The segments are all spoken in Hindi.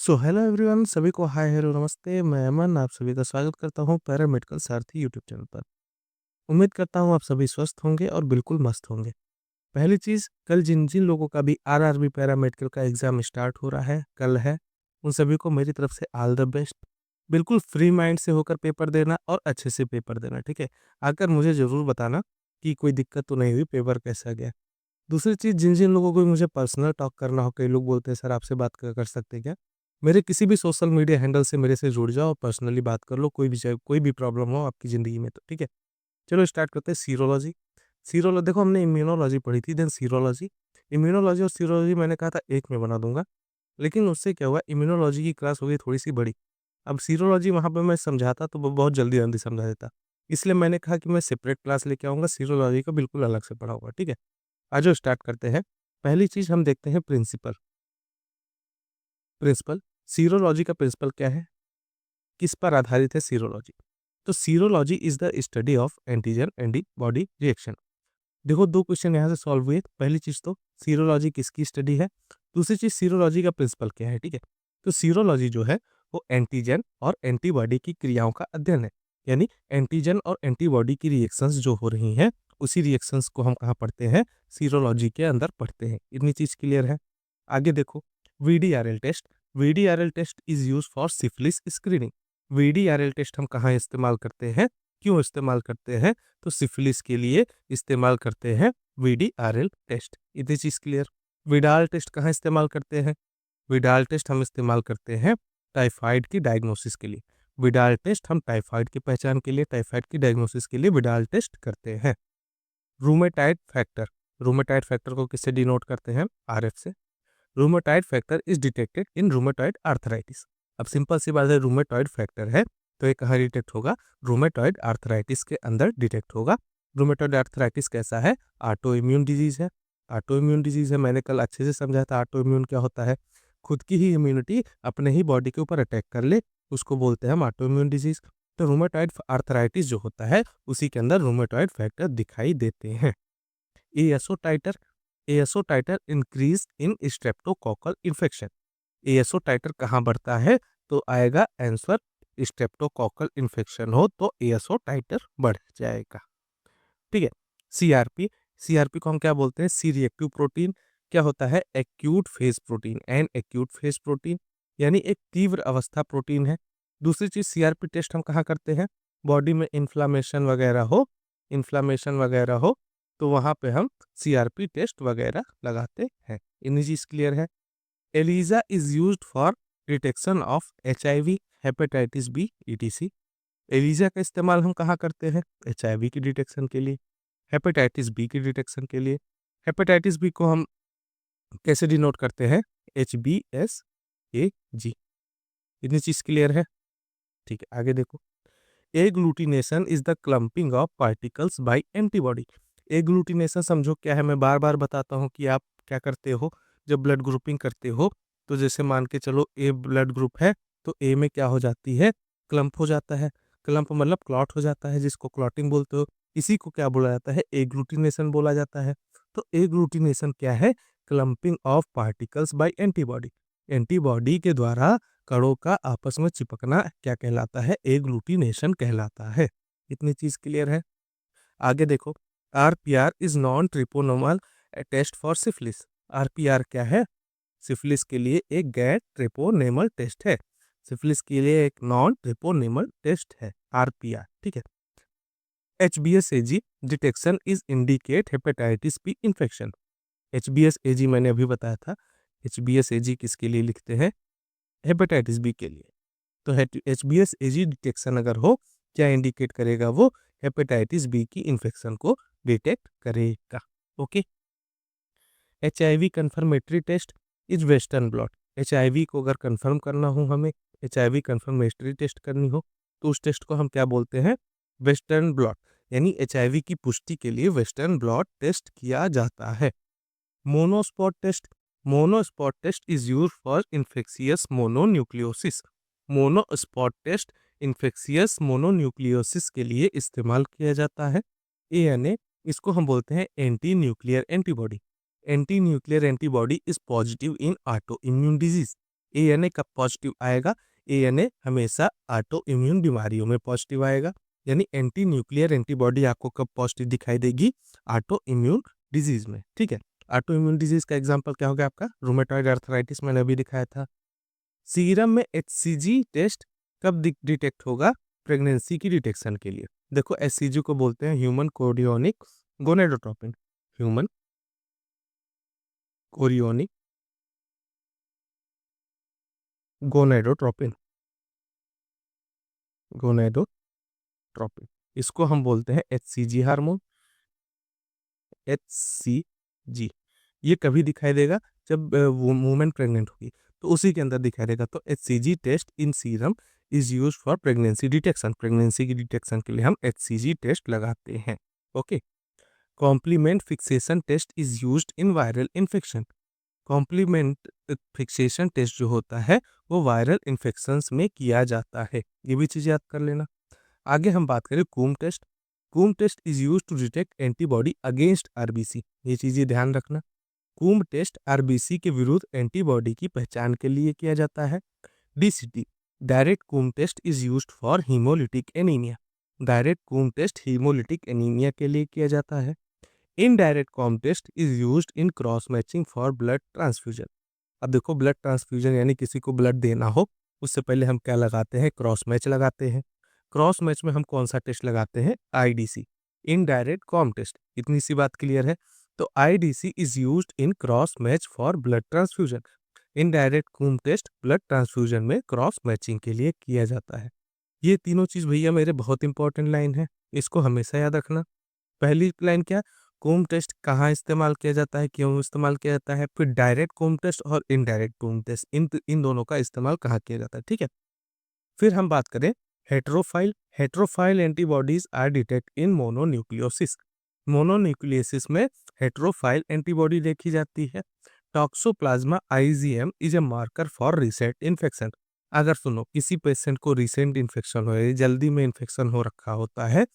हेलो एवरीवन, सभी को हाय हेलो नमस्ते। मैं अमन आप सभी का स्वागत करता हूँ पैरामेडिकल सारथी यूट्यूब चैनल पर। उम्मीद करता हूँ आप सभी स्वस्थ होंगे और बिल्कुल मस्त होंगे। पहली चीज़, कल जिन जिन लोगों का भी आरआरबी पैरामेडिकल का एग्ज़ाम स्टार्ट हो रहा है, कल है, उन सभी को मेरी तरफ से ऑल द बेस्ट। बिल्कुल फ्री माइंड से होकर पेपर देना और अच्छे से पेपर देना, ठीक है? आकर मुझे ज़रूर बताना कि कोई दिक्कत तो नहीं हुई, पेपर कैसा गया। दूसरी चीज़, जिन जिन लोगों को भी मुझे पर्सनल टॉक करना हो, कई लोग बोलते हैं सर आपसे बात कर सकते हैं क्या? मेरे किसी भी सोशल मीडिया हैंडल से मेरे से जुड़ जाओ और पर्सनली बात कर लो, कोई भी प्रॉब्लम हो आपकी ज़िंदगी में तो, ठीक है? चलो स्टार्ट करते हैं सीरोलॉजी। देखो हमने इम्यूनोलॉजी पढ़ी थी, देन सीरोलॉजी। इम्यूनोलॉजी और सीरोलॉजी मैंने कहा था एक में बना दूँगा, लेकिन उससे क्या हुआ, इम्यूनोलॉजी की क्लास हो गई थोड़ी-सी बड़ी। अब सीरोलॉजी वहाँ पे मैं समझाता तो वो बहुत जल्दी-जल्दी समझा देता। इसलिए मैंने कहा कि मैं सेपरेट क्लास लेके आऊँगा, सीरोलॉजी का बिल्कुल अलग से पढ़ाऊँगा, ठीक है? आ जाओ स्टार्ट करते हैं। पहली चीज़ हम देखते हैं प्रिंसिपल। प्रिंसिपल, सीरोलॉजी का प्रिंसिपल क्या है? किस पर आधारित है सीरोलॉजी? तो serology is the study of antigen antibody reaction. देखो 2 क्वेश्चन यहाँ से सॉल्व हुए। पहली चीज़ तो सीरोलॉजी किसकी स्टडी है? दूसरी चीज़ सीरोलॉजी का प्रिंसिपल क्या है, ठीक है? तो सीरोलॉजी जो है वो एंटीजन और एंटीबॉडी की क्रियाओं का अध्ययन है। यानी एंटीजन और एंटीबॉडी की रिएक्शंस जो हो रही हैं, उसी रिएक्शंस को हम कहाँ पढ़ते हैं? सीरोलॉजी के अंदर पढ़ते हैं। इतनी चीज़ क्लियर है? आगे देखो, VDRL test. VDRL test is used for syphilis screening. VDRL test हम कहाँ इस्तेमाल करते हैं? क्यों इस्तेमाल करते हैं? तो सिफिलिस के लिए इस्तेमाल करते हैं वीडीआरएल टेस्ट। इतनी चीज़ क्लियर। विडाल टेस्ट कहाँ इस्तेमाल करते हैं? विडाल टेस्ट हम इस्तेमाल करते हैं टाइफाइड की डायग्नोसिस के लिए। विडाल टेस्ट हम टाइफाइड की पहचान के लिए, टाइफाइड की डायग्नोसिस के लिए विडाल टेस्ट करते हैं। Rheumatoid factor. रूमेटाइड फैक्टर को किससे डिनोट करते हैं? आरएफ से। Rheumatoid factor is detected in rheumatoid arthritis. अब सिंपल सी बात है, रूमेटॉइड फैक्टर है तो ये कहाँ डिटेक्ट होगा? रूमेटॉइड आर्थराइटिस के अंदर डिटेक्ट होगा। रूमेटॉइड आर्थराइटिस कैसा है? ऑटो इम्यून डिजीज है। ऑटो इम्यून डिजीज है, मैंने कल अच्छे से समझा था ऑटो इम्यून क्या होता है। खुद की ही इम्यूनिटी अपने ही बॉडी के ऊपर अटैक कर ले, उसको बोलते हैं हम ऑटो इम्यून डिजीज। तो रूमेटॉइड आर्थराइटिस जो होता है उसी के अंदर रूमेटॉइड फैक्टर दिखाई देते हैं। ASO titre. ASO titre increase in streptococcal infection. ASO titre कहाँ बढ़ता है? तो आएगा आंसर, स्ट्रेप्टोकोकल इन्फेक्शन हो तो एएसओ टाइटर बढ़ जाएगा, ठीक है। सीआरपी। सीआरपी को हम क्या बोलते हैं? C reactive protein. क्या होता है? Acute phase protein and acute phase protein, यानी एक तीव्र अवस्था प्रोटीन है। दूसरी चीज, सीआरपी टेस्ट हम कहाँ करते हैं? बॉडी में इन्फ्लामेशन वगैरह हो तो वहां पे हम सीआरपी टेस्ट वगैरह लगाते हैं। इतनी चीज क्लियर है? ELISA is used for detection of HIV, hepatitis B, ETC. ELISA का इस्तेमाल हम कहाँ करते हैं? एचआईवी की डिटेक्शन के लिए, हेपेटाइटिस बी की डिटेक्शन के लिए। हेपेटाइटिस बी को हम कैसे डिनोट करते हैं? HBsAg। इतनी चीज क्लियर है? ठीक है, आगे देखो। Agglutination is the clumping of particles by antibody. Agglutination समझो क्या है, मैं बार बार बताता हूँ कि आप क्या करते हो जब ब्लड ग्रुपिंग करते हो। तो जैसे मान के चलो ए ब्लड ग्रुप है, तो ए में क्या हो जाती है? क्लम्प हो जाता है। क्लम्प मतलब क्लॉट हो जाता है, जिसको क्लॉटिंग बोलते हो। इसी को क्या बोला जाता है? एग्लूटिनेशन बोला जाता है। तो एग्लूटिनेशन क्या है? Clumping of particles by antibody. Antibody के द्वारा कणों का आपस में चिपकना क्या कहलाता है? एग्लूटिनेशन कहलाता है। इतनी चीज क्लियर है? आगे देखो। RPR is non treponemal test for syphilis. RPR क्या है? सिफिलिस के लिए एक गैर ट्रिपोनेमल टेस्ट है। सिफिलिस के लिए एक नॉन ट्रिपोनेमल टेस्ट है आरपीआर, ठीक है। HBsAg detection is indicate hepatitis B infection. HBsAg मैंने अभी बताया था। HBsAg किसके लिए लिखते हैं? हेपेटाइटिस बी के लिए। तो HBsAg डिटेक्शन अगर हो, क्या इंडिकेट करेगा वो? हेपेटाइटिस बी की इन्फेक्शन को डिटेक्ट करेगा। Okay. HIV confirmatory test is Western blot. HIV को अगर कंफर्म करना हो, हमें HIV कंफर्मेटरी टेस्ट करनी हो, तो उस टेस्ट को हम क्या बोलते हैं? Western blot. यानी HIV की पुष्टि के लिए वेस्टर्न ब्लॉट टेस्ट किया जाता है। Monospot test. Monospot test is use for infectious mononucleosis. Monospot test infectious mononucleosis के लिए इस्तेमाल किया जाता है। ANA, इसको हम बोलते हैं anti nuclear antibody. Anti nuclear antibody is positive in auto immune disease. ANA कब पॉजिटिव आएगा? ANA हमेशा ऑटो इम्यून बीमारियों में पॉजिटिव आएगा, यानी एंटी न्यूक्लियर एंटीबॉडी आपको कब पॉजिटिव दिखाई देगी? ऑटो इम्यून डिजीज में। ठीक है, ऑटो इम्यून डिजीज का एग्जांपल क्या होगा आपका? रूमेटॉइड अर्थराइटिस मैंने अभी दिखाया था। सीरम में HCG टेस्ट कब डिटेक्ट होगा? प्रेगनेंसी की डिटेक्शन के लिए। देखो HCG को बोलते हैं human chorionic gonadotropin, human chorionic gonadotropin, gonadotropin, इसको हम बोलते हैं HCG हार्मोन, HCG। ये कभी दिखाई देगा? जब वुमेन प्रेग्नेंट होगी तो उसी के अंदर दिखाई देगा। तो HCG test in serum is use for pregnancy detection, pregnancy की डिटेक्शन के लिए हम HCG टेस्ट लगाते हैं। Okay, complement fixation test is used in viral infection. Complement fixation test जो होता है वो वायरल इन्फेक्शंस में किया जाता है, ये भी चीज़ याद कर लेना। आगे हम बात करें Coombs test. Coombs test is use to detect antibody against RBC, ये चीज़ें ध्यान रखना। कूम टेस्ट RBC के विरुद्ध एंटीबॉडी की पहचान के लिए किया जाता है। DCT, direct Coombs test is used for haemolytic anaemia, direct Coombs test haemolytic anaemia के लिए किया जाता है। Indirect Coombs test is used in cross matching for blood transfusion. अब देखो ब्लड ट्रांसफ्यूजन यानी किसी को ब्लड देना हो, उससे पहले हम क्या लगाते हैं? क्रॉस मैच लगाते हैं। क्रॉस मैच में हम कौन सा टेस्ट लगाते हैं? IDC, indirect Coombs test. इतनी सी बात क्लियर है? तो IDC is used in cross match for blood transfusion. Indirect Coombs test blood transfusion में क्रॉस मैचिंग के लिए किया जाता है। ये तीनों चीज भैया मेरे बहुत इंपॉर्टेंट लाइन है, इसको हमेशा याद रखना। पहली लाइन क्या? कूम टेस्ट कहाँ इस्तेमाल किया जाता है, क्यों इस्तेमाल किया जाता है। फिर डायरेक्ट कूम टेस्ट और इनडायरेक्ट कूम टेस्ट, इन दोनों का इस्तेमाल कहाँ किया जाता है। ठीक है, फिर हम बात करें heterophile. Heterophile antibodies are detect in mononucleosis. Mononucleosis में हेट्रोफाइल एंटीबॉडी देखी जाती है। Toxoplasma IgM is a marker for recent infection. अगर सुनो किसी पेशेंट को रिसेंट इन्फेक्शन हो, जल्दी में इन्फेक्शन हो रखा होता है,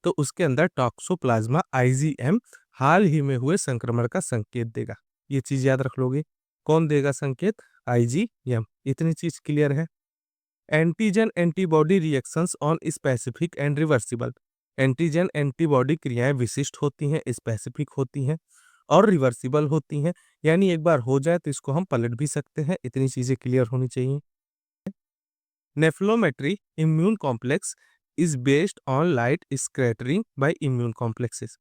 तो उसके अंदर टॉक्सोप्लाज्मा IgM हाल ही में हुए संक्रमण का संकेत देगा। ये चीज याद रख लोगे। कौन देगा संकेत? IgM। इतनी चीज क्लियर है? Antigen antibody reactions on specific and reversible. Antigen antibody क्रियाएं विशिष्ट होती हैं, स्पेसिफिक होती हैं और रिवर्सिबल होती हैं, यानी एक बार हो जाए तो इसको हम पलट भी सकते हैं। इतनी चीजें क्लियर होनी चाहिए। Nephelometry immune complex is based on light scattering by immune complexes.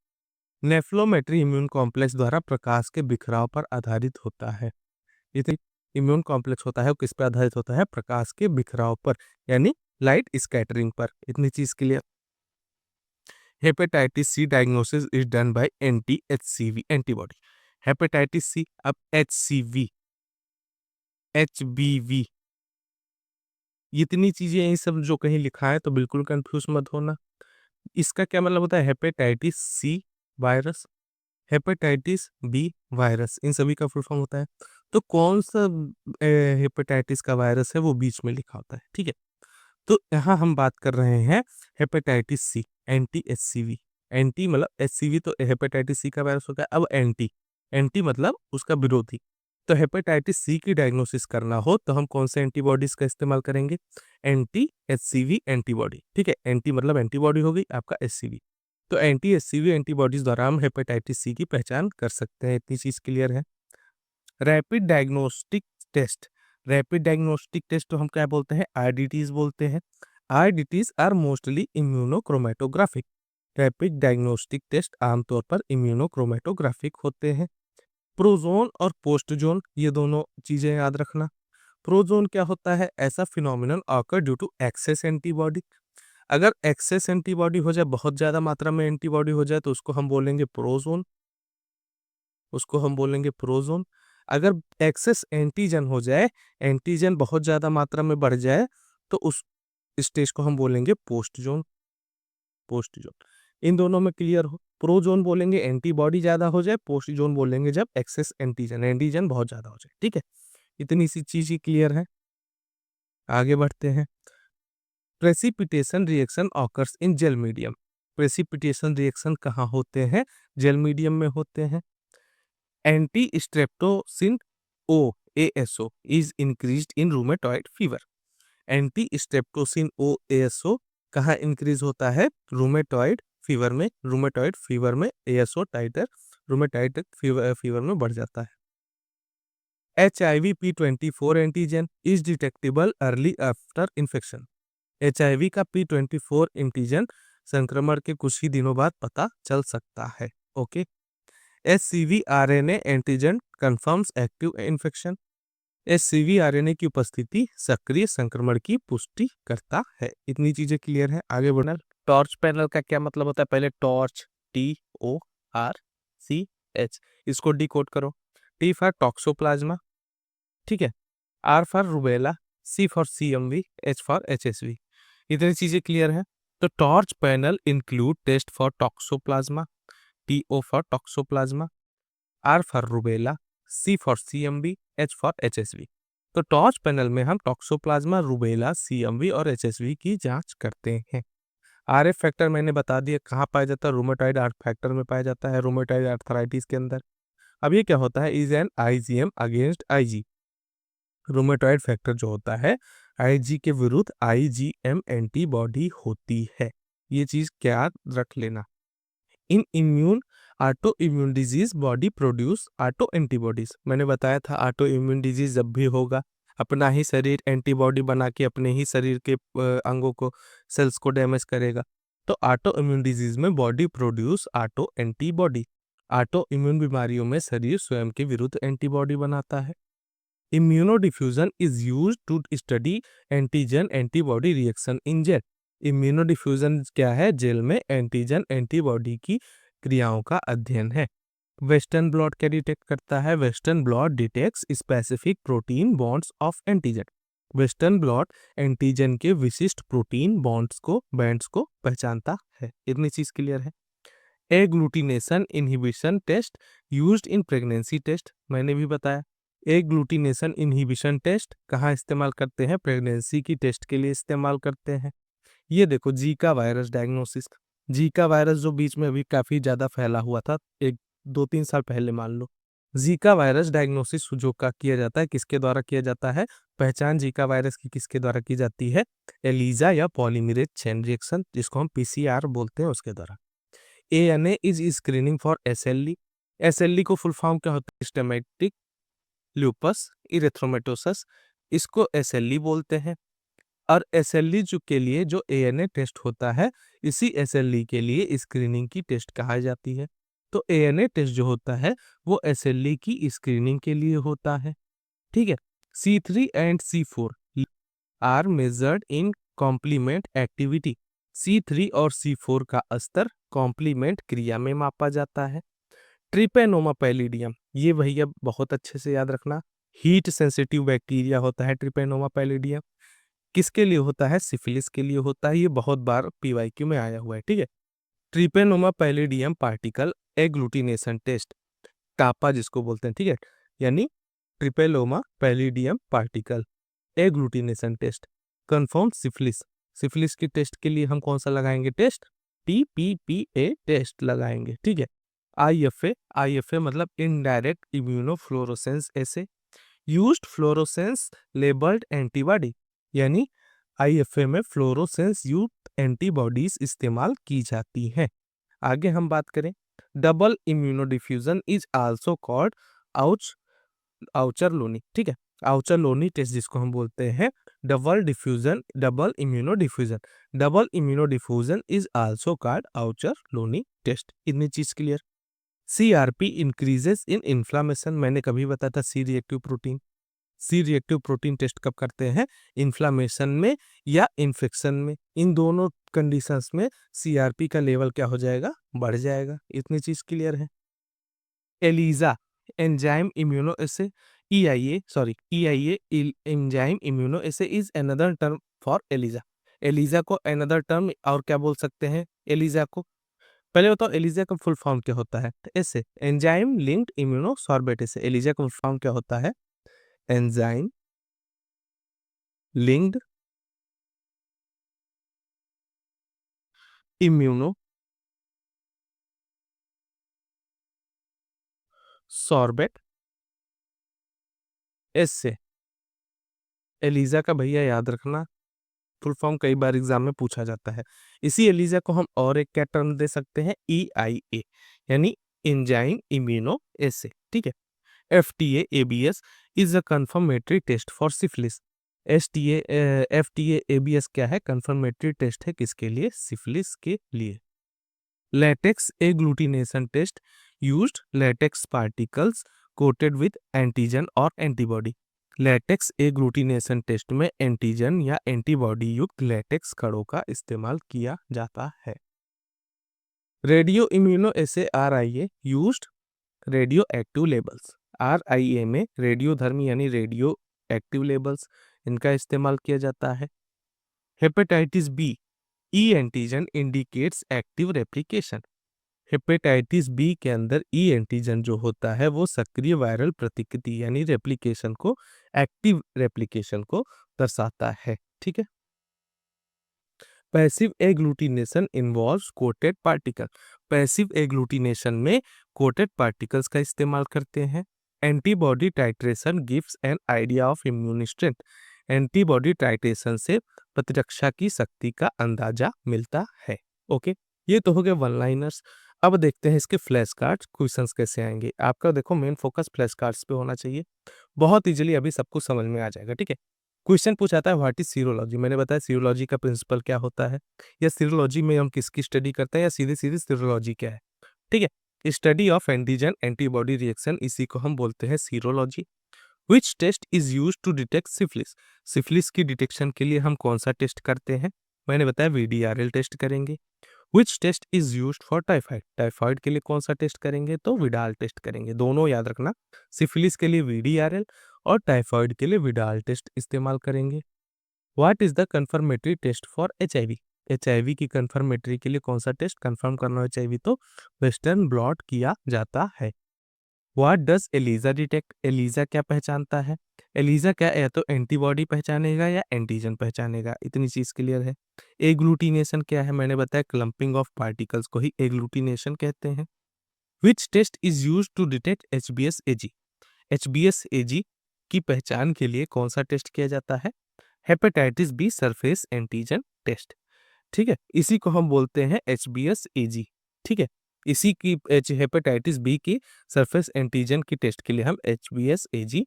Nephelometry immune complex द्वारा प्रकाश के बिखराव पर आधारित होता है। इतनी इम्यून कॉम्प्लेक्स होता है वो किस पर आधारित होता है? प्रकाश के बिखराव पर, यानी लाइट स्कैटरिंग पर। इतनी चीज clear. Hepatitis C diagnosis is done by anti-HCV antibody. Hepatitis C, अब HCV, HBV, इतनी चीजें ये सब जो कहीं लिखा है तो बिल्कुल कंफ्यूज मत होना। इसका क्या मतलब होता है? Hepatitis C virus, hepatitis B virus, इन सभी का फुल फॉर्म होता है। तो कौन सा हेपेटाइटिस का वायरस है वो बीच में लिखा होता है। ठीक है, तो यहाँ हम बात कर रहे हैं हेपेटाइटिस C, anti-HCV। एंटी मतलब HCV तो हेपेटाइटिस C का वायरस होता है। अब एंटी, एंटी मतलब उसका विरोधी। तो हेपेटाइटिस C की डायग्नोसिस करना हो तो हम कौन से एंटीबॉडीज का इस्तेमाल करेंगे? anti-HCV antibody. ठीक है, एंटी मतलब एंटीबॉडी हो गई आपका HCV। तो anti-HCV एंटीबॉडीज द्वारा हम हेपेटाइटिस C की पहचान कर सकते हैं। इतनी चीज क्लियर है? Rapid diagnostic test. Rapid diagnostic test तो हम क्या बोलते हैं? RDTs बोलते हैं। RDTs are mostly immunochromatographic. Rapid diagnostic test आमतौर पर इम्यूनोक्रोमेटोग्राफिक होते हैं। प्रोजोन और पोस्टजोन, ये दोनों चीजें याद रखना। प्रोजोन क्या होता है? ऐसा phenomenon occur due to excess antibody. अगर एक्सेस एंटीबॉडी हो जाए, बहुत ज्यादा मात्रा में एंटीबॉडी हो जाए, तो उसको हम बोलेंगे प्रोजोन, उसको हम बोलेंगे प्रोजोन। अगर एक्सेस एंटीजन हो जाए, एंटीजन बहुत ज्यादा मात्रा में बढ़ जाए, तो उस स्टेज को हम बोलेंगे पोस्टजोन, पोस्टजोन। इन दोनों में क्लियर हो? प्रोजोन बोलेंगे एंटीबॉडी ज्यादा हो जाए, पोस्टजोन बोलेंगे जब एक्सेस एंटीजन, एंटीजन बहुत ज्यादा हो जाए। ठीक है, इतनी सी चीज ही क्लियर है? आगे बढ़ते हैं। Precipitation reaction occurs in gel medium. Precipitation reaction कहाँ होते हैं? जेल मीडियम में होते हैं। Anti streptolysin O ASO is increased in rheumatoid fever. Anti streptolysin OASO कहाँ इंक्रीज होता है? रूमेटॉइड फीवर में। रूमेटॉइड फीवर में ASO टाइटर रूमेटॉइड फीवर में बढ़ जाता है। HIV P24 antigen is detectable early after infection. HIV का P24 एंटीजन संक्रमण के कुछ ही दिनों बाद पता चल सकता है। Okay. HCV RNA antigen confirms active infection. HCV RNA की उपस्थिति सक्रिय संक्रमण की पुष्टि करता है। इतनी चीजें क्लियर है। आगे बढ़ना। टॉर्च पैनल का क्या मतलब होता है? पहले टॉर्च, TORCH, इसको डिकोड करो। T फॉर टॉक्सोप्लाज्मा, ठीक है। R for rubella, C for CMV, H for HSV। इतनी चीजें क्लियर है। तो torch panel include test for toxoplasma, TO for toxoplasma, R for rubella, C for CMV, H for HSV। तो टॉर्च पैनल में हम टॉक्सोप्लाज्मा, रूबेला, CMV और HSV की जांच करते हैं। RF फैक्टर मैंने बता दिया कहाँ पाया जाता है? रूमेटॉइड आर्थ फैक्टर में पाया जाता है, रूमेटॉइड आर्थराइटिस के अंदर। अब ये क्या होता है? Is an IgM against IG। Rheumatoid factor जो होता है IG के विरुद्ध IgM एंटीबॉडी होती है। ये चीज क्या रख लेना। In immune autoimmune disease body produce autoantibodies. मैंने बताया था ऑटो इम्यून डिजीज जब भी होगा अपना ही शरीर एंटीबॉडी बना के अपने ही शरीर के अंगों को, सेल्स को डैमेज करेगा। तो ऑटो इम्यून डिजीज में body produce autoantibody. Autoimmune बीमारियों में शरीर स्वयं के विरुद्ध एंटीबॉडी बनाता है। Immunodiffusion is used to study antigen antibody reaction in gel. Immunodiffusion क्या है? जेल में एंटीजन एंटीबॉडी की क्रियाओं का अध्ययन है। वेस्टर्न ब्लॉट क्या डिटेक्ट करता है? Western blot detects specific protein bonds of antigen. Western blot antigen के विशिष्ट प्रोटीन बैंड्स को पहचानता है। इतनी चीज क्लियर है। Agglutination inhibition test used in pregnancy test, मैंने भी बताया। एग्लूटिनेशन इनहिबिशन टेस्ट कहाँ इस्तेमाल करते हैं? प्रेगनेंसी की टेस्ट के लिए इस्तेमाल करते हैं। ये देखो Zika virus diagnosis. Zika virus जो बीच में अभी काफी ज्यादा फैला हुआ था, 1-2-3 साल पहले मान लो। जीका वायरस डायग्नोसिस जो का किया जाता है, किसके द्वारा किया जाता है? पहचान जीका वायरस की किसके द्वारा की जाती है? एलिजा या पॉलीमरेज चेन रिएक्शन, जिसको हम PCR बोलते हैं, उसके द्वारा। ANA is screening for SLE। SLE को फुल फॉर्म क्या होता है? सिस्टेमेटिक ल्यूपस इरेथ्रोमेटोसस, इसको SLE बोलते हैं। और SLE के लिए जो ANA टेस्ट होता है, इसी SLE के लिए स्क्रीनिंग की टेस्ट कहा जाती है। तो ANA टेस्ट जो होता है वो SLE की स्क्रीनिंग के लिए होता है। ठीक है। C3 and C4 are measured in complement activity. C3 और C4 का स्तर कॉम्प्लीमेंट क्रिया में मापा जाता है। ट्रिपेनोमा पैलिडियम, ये भैया बहुत अच्छे से याद रखना, हीट सेंसिटिव बैक्टीरिया होता है ट्रिपेनोमा पैलिडियम। किसके लिए होता है? सिफिलिस के लिए होता है। ये बहुत बार PYQ में आया हुआ है। ठीक है। Treponema pallidum particle agglutination test, टापा जिसको बोलते हैं, ठीक है, यानी treponema pallidum particle agglutination test confirm syphilis. Syphilis की टेस्ट के लिए हम कौन सा लगाएंगे टेस्ट? TPPA टेस्ट लगाएंगे। ठीक है। IFA मतलब इनडायरेक्ट इम्यूनोफ्लोरोसेंस ऐसे यूज्ड फ्लोरोसेंस लेबल्ड एंटीबॉडी, यानी IFA में फ्लोरोसेंस युक्त एंटीबॉडीज इस्तेमाल की जाती हैं। आगे हम बात करें, double immunodiffusion is also called Ouchterlony. ठीक है। आउचर लोनी टेस्ट जिसको हम बोलते हैं double immunodiffusion is also called Ouchterlony test. इतनी चीज clear. CRP increases in inflammation, मैंने कभी बताया था सी रिएक्टिव प्रोटीन टेस्ट कब करते हैं? इन्फ्लामेशन में या इन्फेक्शन में, इन दोनों कंडीशंस में CRP का लेवल क्या हो जाएगा? बढ़ जाएगा। इतनी चीज क्लियर है। ELISA enzyme immuno assay EIA enzyme immuno assay is another term for ELISA. ELISA को अनदर टर्म और क्या बोल सकते हैं? एलिजा को पहले बताओ, एलिजा का फुल फॉर्म क्या होता है? ऐसे एंजाइम लिंक्ड इम्यूनो सॉर्बेट। ऐसे एलिजा का फुल फॉर्म क्या होता है? Enzyme linked immuno sorbate S से। एलिजा का भैया याद रखना फुल फॉर्म कई बार एग्जाम में पूछा जाता है। इसी एलिजा को हम और एक क्या टर्म दे सकते हैं, EIA, यानी एंजाइम इम्यूनो एसे। ठीक है। FTA ABS is a confirmatory test for syphilis. FTA ABS क्या है, कंफर्मेटरी टेस्ट है किसके लिए, सिफिलिस के लिए। Latex agglutination test used latex particles coated with antigen और एंटीबॉडी। लेटेक्स एग्लूटिनेशन टेस्ट में एंटीजन या एंटीबॉडी युक्त लेटेक्स कणों का इस्तेमाल किया जाता है। Radio immuno assay RIA used radio active labels. RIA में रेडियोधर्मी यानी रेडियो एक्टिव लेबल्स, इनका इस्तेमाल किया जाता है। Hepatitis B, E antigen indicates active replication. Hepatitis B के अंदर ई एंटीजन जो होता है वो सक्रिय वायरल प्रतिकृति यानी रेप्लिकेशन को, एक्टिव रेप्लिकेशन को दर्शाता है। ठीक है। Passive agglutination involves coated particle. Passive agglutination में कोटेड पार्टिकल्स का इस्तेमाल करते हैं। Antibody titration gives an idea of immune strength. Antibody titration से प्रतिरक्षा की शक्ति का अंदाजा मिलता है। ओके, ये तो हो गए वन लाइनर्स। अब देखते हैं इसके फ्लैश कार्ड्स क्वेश्चंस कैसे आएंगे। आपका देखो मेन फोकस फ्लैश कार्ड्स पे होना चाहिए, बहुत इजीली अभी सब कुछ समझ में आ जाएगा। ठीक है। क्वेश्चन पूछाता है व्हाट इज सीरोलॉजी। मैंने बताया सीरोलॉजी का प्रिंसिपल क्या होता है, या सीरोलॉजी में हम किसकी स्टडी करते हैं, या सीधे सीधे सीरोलॉजी क्या है। ठीक है। Study of antigen antibody reaction, इसी को हम बोलते हैं serology. Which test is use to detect syphilis. Syphilis की डिटेक्शन के लिए हम कौन सा टेस्ट करते हैं, मैंने बताया VDRL टेस्ट करेंगे। Which test is use for typhoid. Typhoid के लिए कौन सा टेस्ट करेंगे, तो विडाल टेस्ट करेंगे। दोनों याद रखना, सिफिलिस के लिए VDRL और टाइफाइड के लिए विडाल टेस्ट इस्तेमाल करेंगे। What is the confirmatory test for HIV। HIV की कंफर्मेटरी के लिए कौन सा टेस्ट, कंफर्म करना हो HIV तो वेस्टर्न ब्लॉट किया जाता है। What does ELISA detect. ELISA क्या पहचानता है, एलिजा क्या या तो एंटीबॉडी पहचानेगा या एंटीजन पहचानेगा, इतनी चीज क्लियर है। एग्लूटिनेशन क्या है, मैंने बताया क्लंपिंग ऑफ पार्टिकल्स को ही एग्लूटिनेशन कहते हैं। Which test is use to detect HBsAg। HBsAg की पहचान के लिए कौन सा टेस्ट किया जाता है, hepatitis B surface antigen test. ठीक है, इसी को हम बोलते हैं HBsAg। ठीक है, इसी की हेपेटाइटिस बी की सरफेस एंटीजन की टेस्ट के लिए हम HBsAg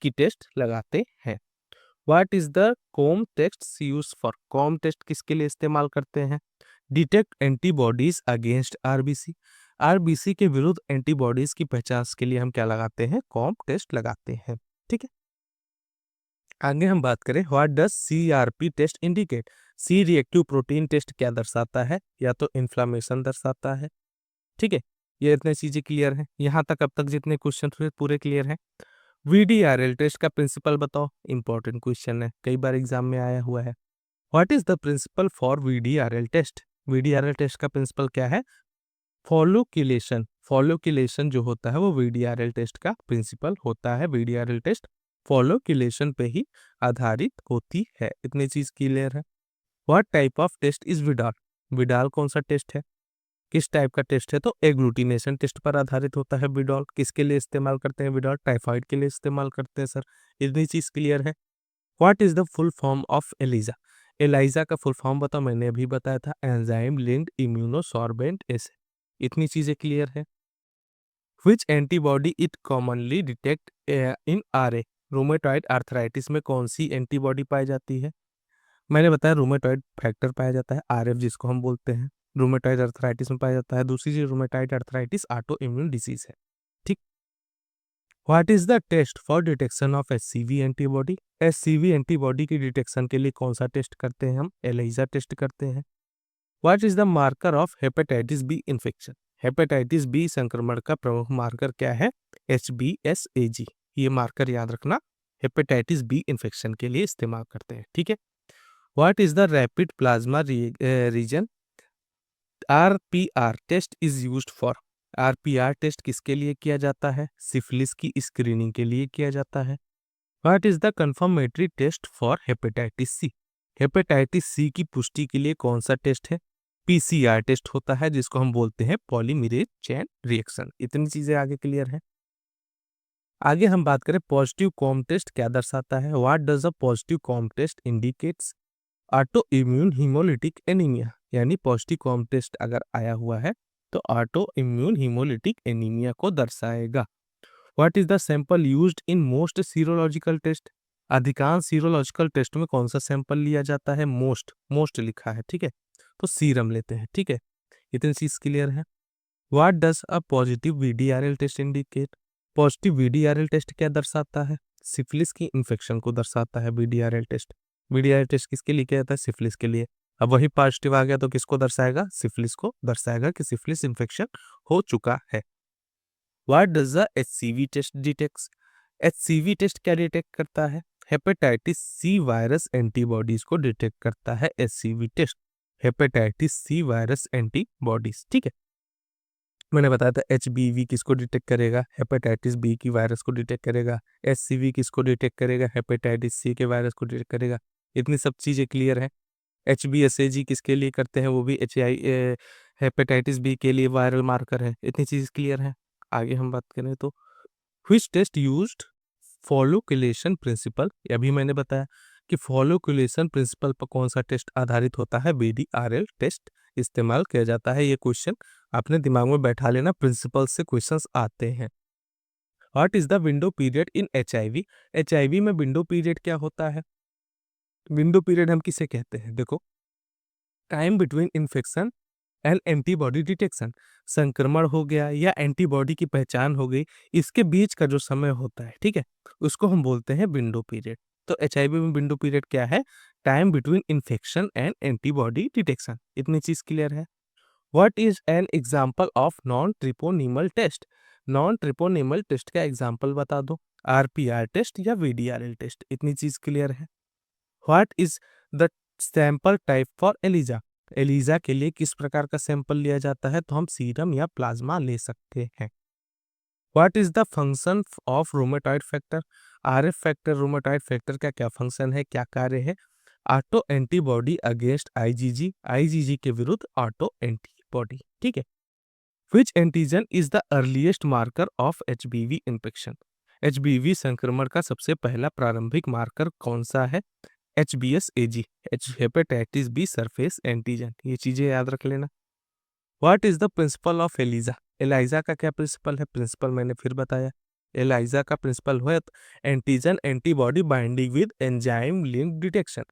की टेस्ट लगाते हैं। What is the Coombs test use for. Coombs test किसके लिए इस्तेमाल करते हैं, detect antibodies against RBC। RBC के विरुद्ध एंटीबॉडीज की पहचान के लिए हम क्या लगाते हैं, कॉम टेस्ट लगाते हैं। ठीक है। आगे हम बात करें what does CRP test indicate. C reactive protein test क्या दर्शाता है, या तो इन्फ्लामेशन दर्शाता है। ठीक है, ये इतने चीजें क्लियर हैं। यहाँ तक अब तक जितने क्वेश्चन हुए पूरे क्लियर हैं। VDRL टेस्ट का प्रिंसिपल बताओ, इंपॉर्टेंट क्वेश्चन है, कई बार एग्जाम में आया हुआ है। What is the principle for VDRL test. VDRL test का प्रिंसिपल क्या है, फॉलोक्यूलेशन। फॉलोक्यूलेशन जो होता है वो VDRL टेस्ट का प्रिंसिपल होता है। VDRL टेस्ट फॉलोक्यूलेशन पे ही आधारित होती है, इतनी चीज क्लियर है। What type of test is Widal. Widal कौन सा टेस्ट है, किस टाइप का टेस्ट है, तो एग्लूटिनेशन टेस्ट पर आधारित होता है विडॉल। किसके लिए इस्तेमाल करते हैं विडॉल, टाइफाइड के लिए इस्तेमाल करते हैं सर, इतनी चीज क्लियर है। What is the full form of ELISA. ELISA का फुल फॉर्म बताओ, मैंने अभी बताया था एंजाइम लिंक्ड इम्यूनोसॉर्बेंट एसे, इतनी चीजें क्लियर है। Which antibody it commonly detect in RA। Rheumatoid arthritis में कौन सी एंटीबॉडी पाई जाती है, मैंने बताया रूमेटॉइड फैक्टर पाया जाता है RF, जिसको हम बोलते हैं रूमेटॉइड अर्थराइटिस में पाया जाता है। दूसरी चीज rheumatoid arthritis autoimmune disease है। ठीक। What is the test for detection of HCV antibody. HCV antibody की डिटेक्शन के लिए कौन सा टेस्ट करते हैं हम, एलिजा टेस्ट करते हैं। What is the marker of hepatitis B infection. Hepatitis B संक्रमण का प्रमुख मार्कर क्या है, HBsAg। ये मार्कर याद रखना, हेपेटाइटिस बी इन्फेक्शन के लिए इस्तेमाल करते हैं। ठीक है। What is the rapid plasma reagin. RPR test is used for. RPR test किसके लिए किया जाता है, सिफिलिस की स्क्रीनिंग के लिए किया जाता है। What is the confirmatory test for hepatitis C. Hepatitis C की पुष्टि के लिए कौन सा टेस्ट है, PCR टेस्ट होता है, जिसको हम बोलते हैं पॉलीमरेज चेन रिएक्शन। इतनी चीजें आगे क्लियर है। आगे हम बात करें पॉजिटिव कॉम टेस्ट क्या दर्शाता है। What does a positive Coombs test indicates? Autoimmune haemolytic anaemia, यानी पॉजिटिव कॉम टेस्ट अगर आया हुआ है तो ऑटो इम्यून हीमोलिटिक एनीमिया को दर्शाएगा। What is the sample used in most serological test? अधिकांश सीरोलॉजिकल टेस्ट में कौन सा सैंपल लिया जाता है? मोस्ट, मोस्ट लिखा है, ठीक है, तो सीरम लेते हैं, ठीक है, इतनी चीज क्लियर है। What does a positive VDRL test indicate? Positive VDRL test क्या दर्शाता है? सिफिलिस की इन्फेक्शन को दर्शाता है वीडीआरएल टेस्ट। वीडीआरएल टेस्ट किसके लिए किया जाता है? सिफिलिस के लिए। अब वही पॉजिटिव आ गया तो किसको दर्शाएगा? सिफिलिस को दर्शाएगा कि सिफिलिस इन्फेक्शन हो चुका है। What does the HCV test detects? HCV test क्या डिटेक्ट करता है? हेपेटाइटिस सी वायरस एंटीबॉडीज को डिटेक्ट करता है HCV test. Hepatitis C virus antibodies, ठीक है। मैंने बताया था एचबीवी किसको डिटेक्ट करेगा? हेपेटाइटिस बी की वायरस को डिटेक्ट करेगा। एचसीवी किसको डिटेक्ट करेगा? हेपेटाइटिस सी के वायरस को डिटेक्ट करेगा। इतनी सब चीजें क्लियर है। एचबीएसएजी किसके लिए करते हैं? वो भी हेपेटाइटिस बी के लिए वायरल मार्कर है। इतनी चीज क्लियर है। आगे हम बात करें तो व्हिच टेस्ट यूज्ड फॉलोक्यूलेशन प्रिंसिपल? अभी मैंने बताया कि फॉलोक्यूलेशन प्रिंसिपल पर कौन सा टेस्ट आधारित होता है? बीडीआरएल टेस्ट इस्तेमाल किया जाता है। ये क्वेश्चन अपने दिमाग में बैठा लेना, प्रिंसिपल से क्वेश्चंस आते हैं। What is the window period in HIV? HIV में विंडो पीरियड क्या होता है? विंडो पीरियड हम किसे कहते हैं? देखो, time between infection and antibody detection. संक्रमण हो गया या एंटीबॉडी की पहचान हो गई, इसके बीच का जो समय होता है, ठीक है, उसको हम बोलते हैं विंडो पीरियड। तो एचआईवी में विंडो पीरियड क्या है? Time between infection and antibody detection. इतनी चीज क्लियर है। What is an example of non treponemal test? Non treponemal test का एग्जाम्पल बता दो। आरपीआर टेस्ट या वीडीआरएल टेस्ट। इतनी चीज क्लियर है। What is the sample type for ELISA? ELISA के लिए किस प्रकार का सैंपल लिया जाता है? तो हम सीरम या प्लाज्मा ले सकते हैं। What is the function of rheumatoid factor? RF factor, rheumatoid factor का क्या फंक्शन है, क्या कार्य है? Autoantibody against IgG, IgG के विरुद्ध ऑटो एंटीबॉडी, ठीक है। Which antigen is the earliest marker of HBV infection? HBV संक्रमण का सबसे पहला प्रारंभिक मार्कर कौन सा है? HBsAg, hepatitis B surface antigen. ये चीजें याद रख लेना। What is the principle of ELISA? ELISA का क्या प्रिंसिपल है? प्रिंसिपल मैंने फिर बताया। एलाइजा का प्रिंसिपल है antigen antibody binding with enzyme link detection.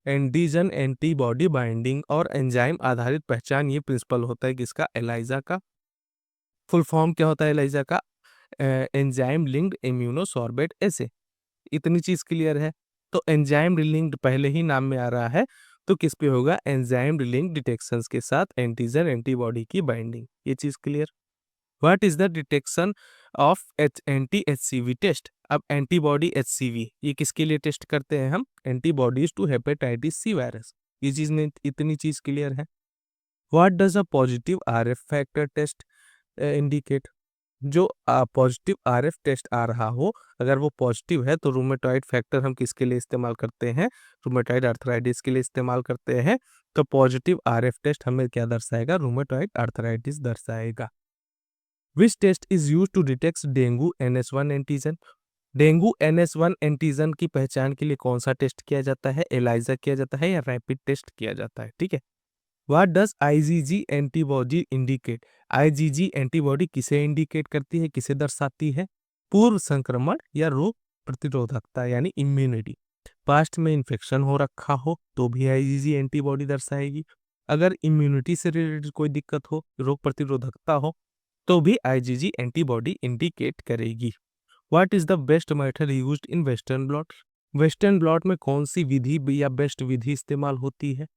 Antigen antibody binding और एंजाइम आधारित पहचान, ये प्रिंसिपल होता है किसका? एलाइजा का। फुल फॉर्म क्या होता है एलाइजा का? एंजाइम लिंक्ड इम्यूनोसॉर्बेट एसे। इतनी चीज क्लियर है। तो एंजाइम लिंक्ड पहले ही नाम में आ रहा है, तो किस पे होगा? एंजाइम लिंक्ड डिटेक्शंस के साथ एंटीजन एंटीबॉडी की बाइंडिंग। ये चीज clear. What is the detection of anti HCV test? अब एंटीबॉडी एचसीवी ये किसके लिए टेस्ट करते हैं हम? Antibodies to hepatitis C virus. ये चीज में इतनी चीज क्लियर है। What does a positive RF factor test indicate? जो पॉजिटिव आरएफ टेस्ट आ रहा हो, अगर वो पॉजिटिव है तो रूमेटॉइड फैक्टर हम किसके लिए इस्तेमाल करते हैं? रूमेटॉइड आर्थराइटिस के लिए इस्तेमाल करते हैं। तो पॉजिटिव आरएफ टेस्ट हमें क्या दर्शाएगा? रूमेटॉइड आर्थराइटिस दर्शाएगा। Which test is use to detect dengue NS1 antigen? Dengue NS1 antigen की पहचान के लिए कौन सा टेस्ट किया जाता है? एलाइजा किया जाता है या रैपिड टेस्ट किया जाता है, ठीक है। What does IgG antibody indicate? IgG antibody किसे इंडिकेट करती है, किसे दर्शाती है? पूर्व संक्रमण या रोग प्रतिरोधकता, यानी इम्यूनिटी। पास्ट में इन्फेक्शन हो रखा हो तो भी आईजीजी एंटीबॉडी दर्शाएगी। अगर इम्यूनिटी से रिलेटेड कोई दिक्कत हो, रोग प्रतिरोधकता हो, तो भी आईजीजी एंटीबॉडी इंडिकेट करेगी। What is the best method used in western blot? Western blot में कौन सी विधि या बेस्ट विधि इस्तेमाल होती है?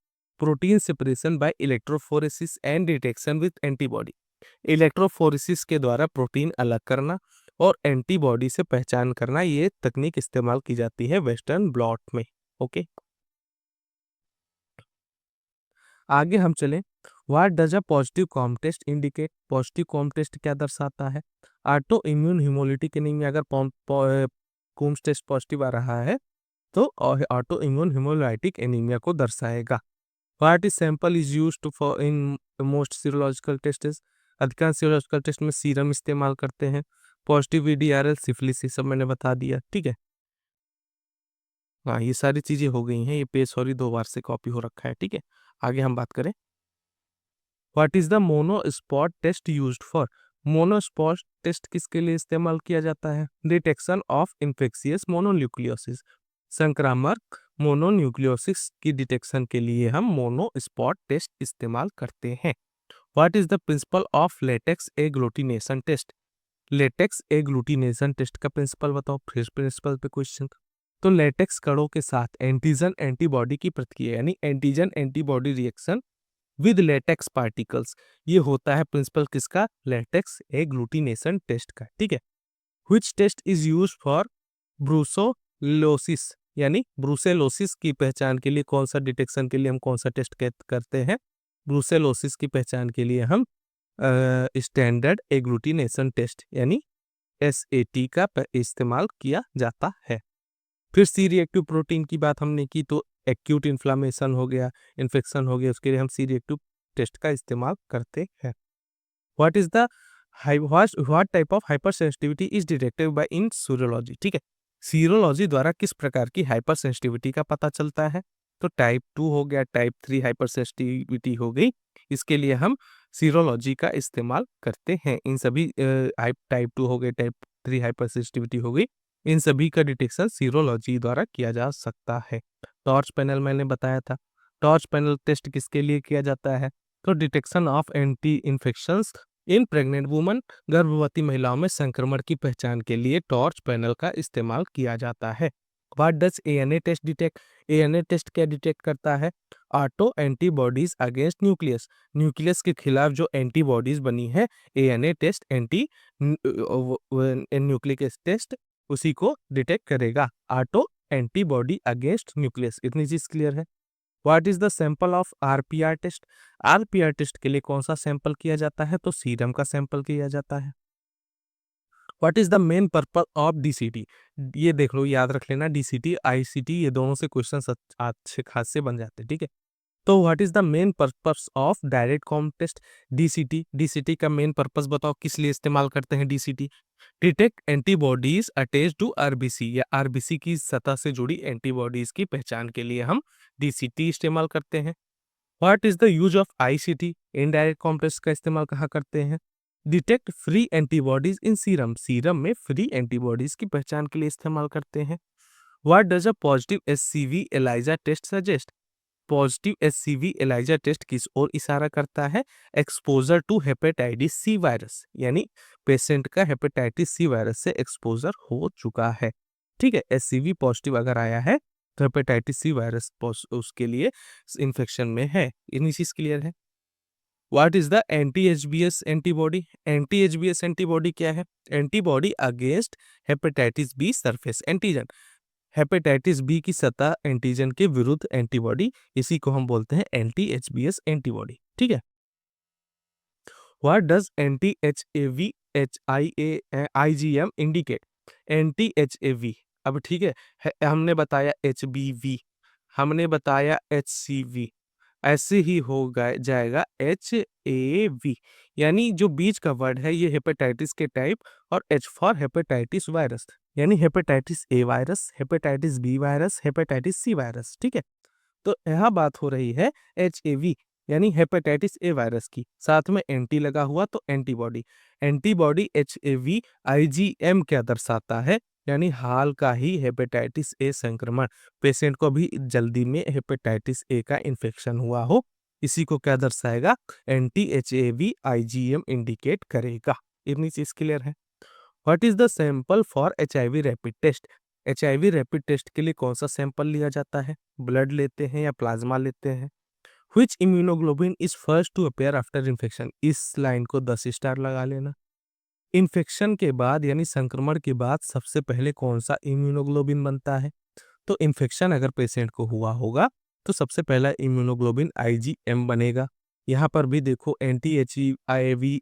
Protein separation by electrophoresis and detection with antibody. Electrophoresis के द्वारा प्रोटीन अलग करना और एंटीबॉडी से पहचान करना, ये तकनीक इस्तेमाल की जाती है वेस्टर्न ब्लॉट में। ओके, आगे हम चलें। What does a positive Coombs test indicate? Positive Coombs test क्या दर्शाता है? Autoimmune haemolytic anaemia. अगर कॉम्स टेस्ट पॉजिटिव आ रहा है तो ऑटो इम्यून हीमोलाइटिक एनीमिया को दर्शाएगा। What is sample is used for in most serological tests? अधिकांश सीरोलॉजिकल टेस्ट में सीरम इस्तेमाल करते हैं। पॉजिटिव VDRL, सिफिलिस, ये सब मैंने बता दिया, ठीक है। हाँ, ये सारी चीजें हो गई हैं। ये पेज सॉरी 2 बार से कॉपी हो रखा है, ठीक है। आगे हम बात करें, what is the monospot test used for. Monospot test किसके लिए इस्तेमाल किया जाता है? डिटेक्शन ऑफ इन्फेक्शियस मोनोन्यूक्लियोसिस, संक्रामक मोनोन्यूक्लियोसिस की डिटेक्शन के लिए हम मोनोस्पॉट टेस्ट इस्तेमाल करते हैं। What is the principle of latex agglutination test. Latex agglutination test का प्रिंसिपल बताओ, फिर प्रिंसिपल पे क्वेश्चन। तो लेटेक्स कणों के साथ एंटीजन एंटीबॉडी की प्रतिक्रिया यानी antigen antibody reaction with latex particles, ये होता है प्रिंसिपल किसका? लेटेक्स एग्लूटिनेशन टेस्ट का, ठीक है। Which test is used for brucellosis, यानी ब्रूसेलोसिस की पहचान के लिए कौन सा डिटेक्शन के लिए हम कौन सा टेस्ट करते हैं? ब्रूसेलोसिस की पहचान के लिए हम स्टैंडर्ड एग्लूटिनेशन टेस्ट यानी SAT का इस्तेमाल किया जाता है। फिर सी रिएक्टिव प्रोटीन की बात हमने की, तो एक्यूट इन्फ्लामेशन हो गया, इन्फेक्शन हो गया, उसके लिए हम सी रिएक्टिव टेस्ट का इस्तेमाल करते हैं। What is the what type of hyper sensitivity is detected by in serology, ठीक है। सीरोलॉजी द्वारा किस प्रकार की हाइपर सेंसिटिविटी का पता चलता है? तो टाइप 2 हो गया, टाइप 3 हाइपर सेंसिटिविटी हो गई, इसके लिए हम सीरोलॉजी का इस्तेमाल करते हैं। इन सभी टाइप 2 हो गए, टाइप 3 हाइपर सेंसिटिविटी हो गई, इन सभी का डिटेक्शन सीरोलॉजी द्वारा किया जा सकता है। टॉर्च पैनल मैंने बताया था, टॉर्च पैनल टेस्ट किसके लिए किया जाता है? तो detection of anti infections in pregnant woman, गर्भवती महिलाओं में संक्रमण की पहचान के लिए टॉर्च पैनल का इस्तेमाल किया जाता है। What does ANA test detect. ANA test क्या डिटेक्ट करता है? Autoantibodies against nucleus, nucleus के खिलाफ जो एंटीबॉडीज बनी है, ANA test anti nucleic test उसी को डिटेक्ट करेगा। ऑटो एंटीबॉडी अगेंस्ट न्यूक्लियस, इतनी चीज क्लियर है। What is the sample of RPR test. RPR test के लिए कौन सा सैंपल किया जाता है? तो सीरम का सैंपल किया जाता है। What is the main purpose of DCT। ये देख लो, याद रख लेना, DCT ICT ये दोनों से क्वेश्चन अच्छे खासे बन जाते हैं, ठीक है। तो what is the main purpose of direct Coombs test. DCT का मेन पर्पस बताओ, किस लिए इस्तेमाल करते हैं DCT? Detect antibodies attach to RBC या RBC की सतह से जुड़ी एंटीबॉडीज की पहचान के लिए हम DCT इस्तेमाल करते हैं। What is the use of ICT। Indirect Coombs test का इस्तेमाल कहाँ करते हैं? Detect free antibodies in serum, serum में फ्री एंटीबॉडीज की पहचान के लिए इस्तेमाल करते हैं। What does a positive SCV ELISA test suggest. Positive SCV ELISA test किस ओर इशारा करता है? Exposure to hepatitis C virus, यानी पेशेंट का हेपेटाइटिस C वायरस से एक्सपोजर हो चुका है, ठीक है। SCV पॉजिटिव अगर आया है तो हेपेटाइटिस C वायरस उसके लिए इन्फेक्शन में है, इतनी चीज क्लियर है। What is the anti-HBs antibody. anti-HBs antibody क्या है? Antibody against hepatitis B surface antigen, hepatitis B की सतह एंटीजन के विरुद्ध एंटीबॉडी, इसी को हम बोलते हैं anti-HBs एंटीबॉडी, ठीक है। What does anti-HAV IgM indicate. anti-HAV, अब ठीक हमने बताया HBV, हमने बताया HCV, ऐसे ही जाएगा HAV, यानी जो बीच का वर्ड है ये हेपेटाइटिस के टाइप, और H फॉर हेपेटाइटिस वायरस, यानी hepatitis A virus, hepatitis B virus, hepatitis C virus, ठीक है। तो यहाँ बात हो रही है HAV यानी हेपेटाइटिस A वायरस की, साथ में एंटी लगा हुआ तो एंटीबॉडी, एंटीबॉडी HAV IgM क्या दर्शाता है? यानी हाल का ही हेपेटाइटिस A संक्रमण, पेशेंट को भी जल्दी में हेपेटाइटिस A का इन्फेक्शन हुआ हो, इसी को क्या दर्शाएगा? anti-HAV IgM इंडिकेट करेगा। इतनी चीज क्लियर है। What is the sample for HIV rapid test. HIV rapid test के लिए कौन सा सैंपल लिया जाता है? ब्लड लेते हैं या प्लाज्मा लेते हैं? Which immunoglobulin is first to appear after infection. इस लाइन को 10 स्टार लगा लेना। इन्फेक्शन के बाद यानी संक्रमण के बाद सबसे पहले कौन सा इम्यूनोग्लोबिन बनता है? तो इन्फेक्शन अगर पेशेंट को हुआ होगा तो सबसे पहला इम्यूनोग्लोबिन IgM बनेगा। यहाँ पर भी देखो anti-HIV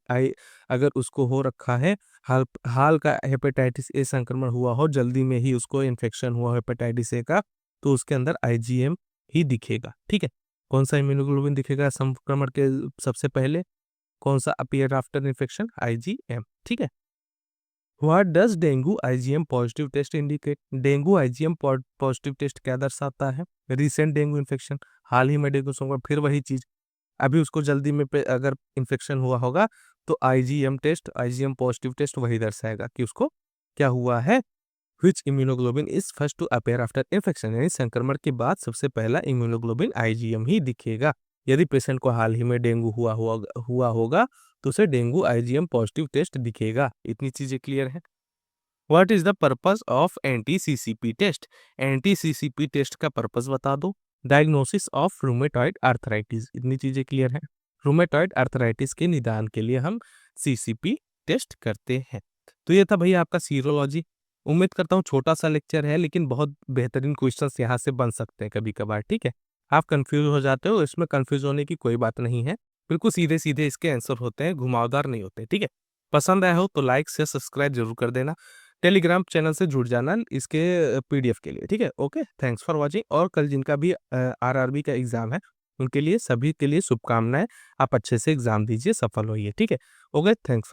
अगर उसको हो रखा है, हाल का हेपेटाइटिस A संक्रमण हुआ हो, जल्दी में ही उसको इन्फेक्शन हुआ हेपेटाइटिस A का, तो उसके अंदर IgM ही दिखेगा, ठीक है। कौन सा इम्यूनोग्लोबिन दिखेगा संक्रमण के सबसे पहले? कौन सा अपीयर आफ्टर इन्फेक्शन? IgM, ठीक है। What does dengue IgM positive test indicate? Dengue IgM positive test क्या दर्शाता है? रिसेंट डेंगू इन्फेक्शन, हाल ही में डेंगू संक्रमण, फिर वही चीज, अभी उसको जल्दी में अगर इन्फेक्शन हुआ होगा तो IgM test, IgM positive test वही दर्शाएगा कि उसको क्या हुआ है। Which immunoglobulin is first to appear after infection, यानी संक्रमण के बाद सबसे पहला इम्यूनोग्लोबिन आईजीएम ही दिखेगा। यदि पेशेंट को हाल ही में डेंगू हुआ होगा तो उसे डेंगू आईजीएम पॉजिटिव टेस्ट दिखेगा। इतनी चीजें क्लियर है। What is the purpose of anti CCP test? Anti CCP test का पर्पस बता दो। डायग्नोसिस ऑफ रूमेटॉइड आर्थराइटिस, इतनी चीजें क्लियर है। रूमेटॉइड आर्थराइटिस के निदान के लिए हम सीसीपी टेस्ट करते हैं। तो ये था भैया आपका सीरोलॉजी। उम्मीद करता हूँ छोटा सा लेक्चर है लेकिन बहुत बेहतरीन क्वेश्चंस यहाँ से बन सकते हैं कभी कभार, ठीक है। आप कंफ्यूज हो जाते हो, इसमें कंफ्यूज होने की कोई बात नहीं है, बिल्कुल सीधे सीधे इसके आंसर होते हैं, घुमावदार नहीं होते, ठीक है। पसंद आया हो तो लाइक से सब्सक्राइब जरूर कर देना। टेलीग्राम चैनल से जुड़ जाना इसके पीडीएफ के लिए, ठीक है। Okay, thanks for watching. और कल जिनका भी आरआरबी का एग्जाम है उनके लिए, सभी के लिए शुभकामनाएं। आप अच्छे से एग्जाम दीजिए, सफल होइए, ठीक है। Okay, thanks for